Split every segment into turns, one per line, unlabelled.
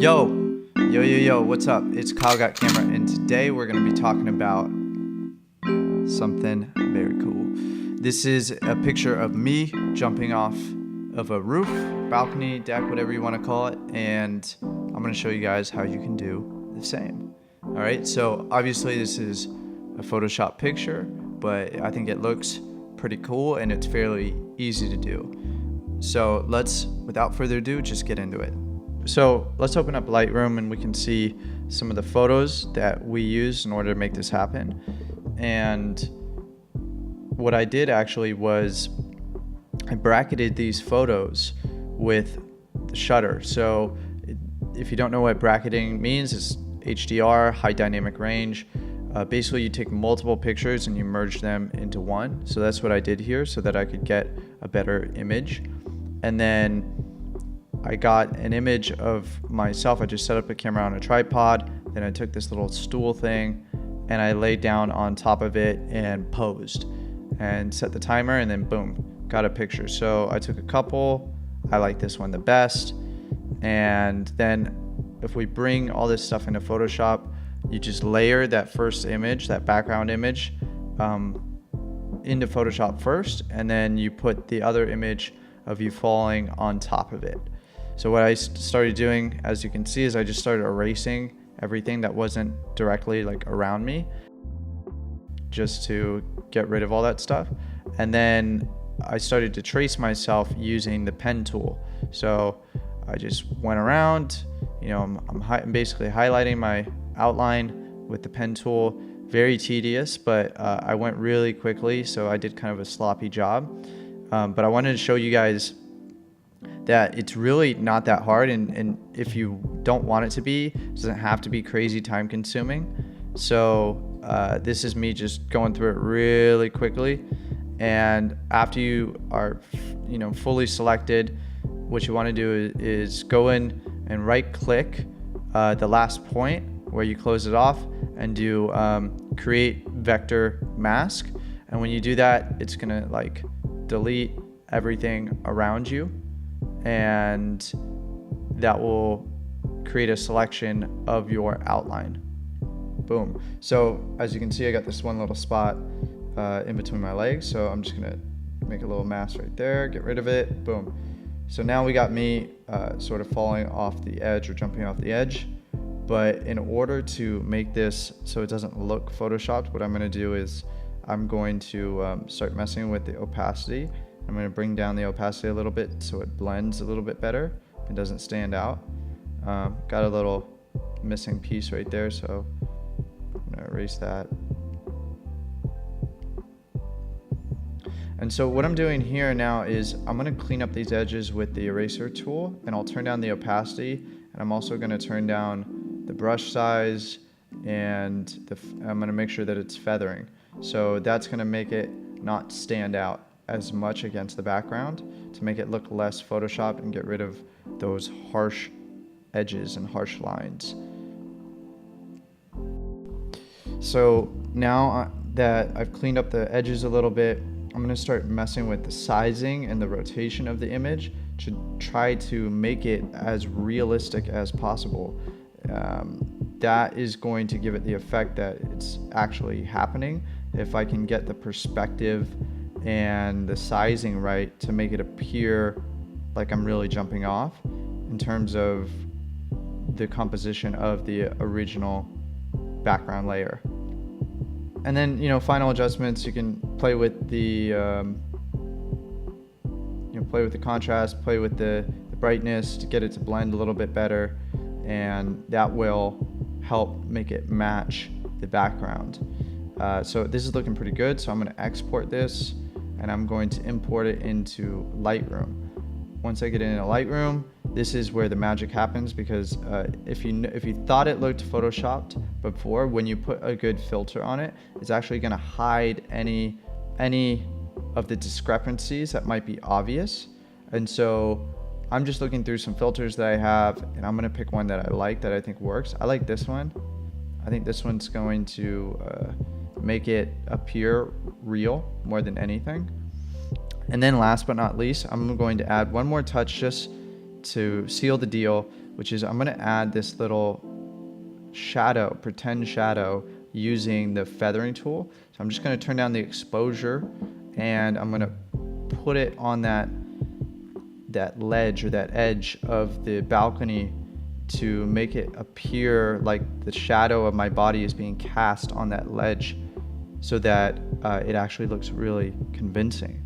Yo, what's up? It's Kyle Got Camera, and today we're going to be talking about something very cool. This is a picture of me jumping off of a roof, balcony, deck, whatever you want to call it, and I'm going to show you guys how you can do the same. Alright, so obviously this is a Photoshop picture, but I think it looks pretty cool and it's fairly easy to do. So let's, without further ado, just get into it. So let's open up Lightroom and we can see some of the photos that we use in order to make this happen. And what I did actually was I bracketed these photos with the shutter. So if you don't know what bracketing means, it's HDR, high dynamic range. Basically you take multiple pictures and you merge them into one. So that's what I did here so that I could get a better image. And then I got an image of myself. I just set up a camera on a tripod. Then I took this little stool thing and I laid down on top of it and posed and set the timer, and then boom, got a picture. So I took a couple. I like this one the best. And then if we bring all this stuff into Photoshop, you just layer that first image, that background image, into Photoshop first, and then you put the other image of you falling on top of it. So what I started doing, as you can see, is I just started erasing everything that wasn't directly like around me, just to get rid of all that stuff. And then I started to trace myself using the pen tool. So I just went around, I'm basically highlighting my outline with the pen tool. Very tedious, but I went really quickly, so I did kind of a sloppy job. But I wanted to show you guys that it's really not that hard, and if you don't want it to be, it doesn't have to be crazy time consuming. So this is me just going through it really quickly. And after you are fully selected, what you want to do is go in and right click the last point where you close it off and do create vector mask. And when you do that, it's gonna like delete everything around you, and that will create a selection of your outline. Boom. So as you can see, I got this one little spot in between my legs, so I'm just gonna make a little mask right there, get rid of it. Boom. So now we got me sort of falling off the edge or jumping off the edge. But in order to make this so it doesn't look photoshopped, what I'm going to do is I'm going to start messing with the opacity. I'm going to bring down the opacity a little bit so it blends a little bit better and doesn't stand out. Got a little missing piece right there, so I'm going to erase that. And so what I'm doing here now is I'm going to clean up these edges with the eraser tool, and I'll turn down the opacity, and I'm also going to turn down the brush size, and I'm going to make sure that it's feathering. So that's going to make it not stand out as much against the background to make it look less Photoshopped and get rid of those harsh edges and harsh lines. So now that I've cleaned up the edges a little bit, I'm going to start messing with the sizing and the rotation of the image to try to make it as realistic as possible. That is going to give it the effect that it's actually happening. If I can get the perspective and the sizing right to make it appear like I'm really jumping off in terms of the composition of the original background layer. And then, final adjustments, you can play with the play with the contrast, play with the brightness to get it to blend a little bit better, and that will help make it match the background. So this is looking pretty good, so I'm going to export this and I'm going to import it into Lightroom. Once I get into Lightroom, this is where the magic happens, because if you thought it looked photoshopped before, when you put a good filter on it, it's actually going to hide any of the discrepancies that might be obvious. And so I'm just looking through some filters that I have, and I'm going to pick one that I like, that I think works. I like this one. I think this one's going to make it appear real more than anything. And then last but not least, I'm going to add one more touch just to seal the deal which is I'm gonna add this little shadow, pretend shadow, using the feathering tool. So I'm just gonna turn down the exposure, and I'm gonna put it on that ledge or that edge of the balcony to make it appear like the shadow of my body is being cast on that ledge, so that it actually looks really convincing.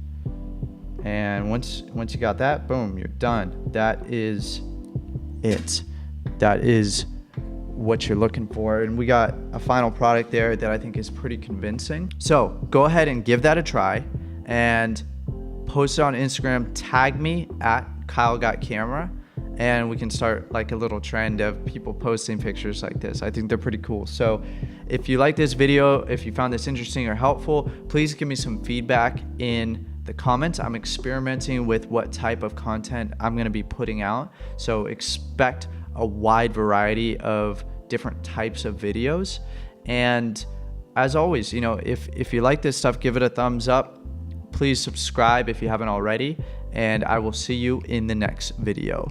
And once you got that, boom, you're done. That is it. That is what you're looking for. And we got a final product there that I think is pretty convincing. So go ahead and give that a try and post it on Instagram. Tag me at KyleGotCamera, and we can start like a little trend of people posting pictures like this. I think they're pretty cool. So if you like this video, if you found this interesting or helpful, please give me some feedback in the comments. I'm experimenting with what type of content I'm going to be putting out, so expect a wide variety of different types of videos. And as always, you know, if you like this stuff, give it a thumbs up. Please subscribe if you haven't already, and I will see you in the next video.